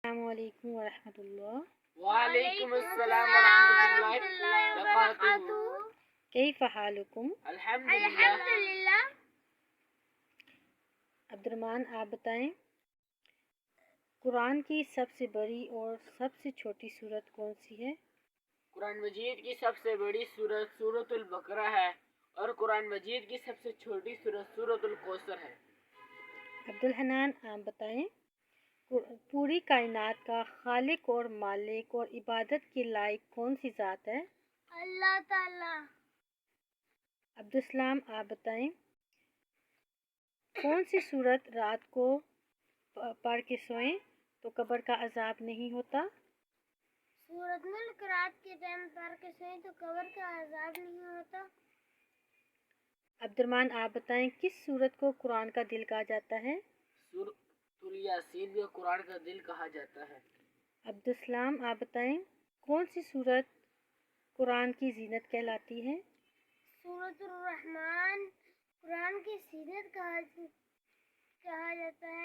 السلام علیکم ورحمۃ اللہ۔ وعلیکم السلام ورحمۃ اللہ وبرکاتہ۔ کیف حالکم؟ الحمدللہ۔ عبدالرحمن آپ بتائیں، قرآن کی سب سے بڑی اور سب سے چھوٹی سورت کون سی ہے؟ قرآن مجید کی سب سے بڑی سورت سورۃ البقرہ ہے اور قرآن مجید کی سب سے چھوٹی سورت سورۃ الکوثر ہے۔ عبدالحنان آپ بتائیں، پوری کائنات کا خالق اور مالک اور عبادت کے لائق کون سی ذات ہے؟ اللہ تعالی۔ عبدالسلام آپ بتائیں، کون سی سورت رات کو پڑھ کے سوئیں تو قبر کا عذاب نہیں ہوتا؟ سورۃ ملک رات کے ٹائم پڑھ کے سوئیں تو قبر کا عذاب نہیں ہوتا۔ عبدالرحمن آپ بتائیں، کس سورت کو قرآن کا دل کہا جاتا ہے؟ سورۃ یاسین کو قرآن کا دل کہا جاتا ہے۔ عبدالسلام آپ بتائیں، کون سی سورت قرآن کی زینت کہلاتی ہے؟ سورۃ الرحمن قرآن کی زینت کہا جاتا ہے۔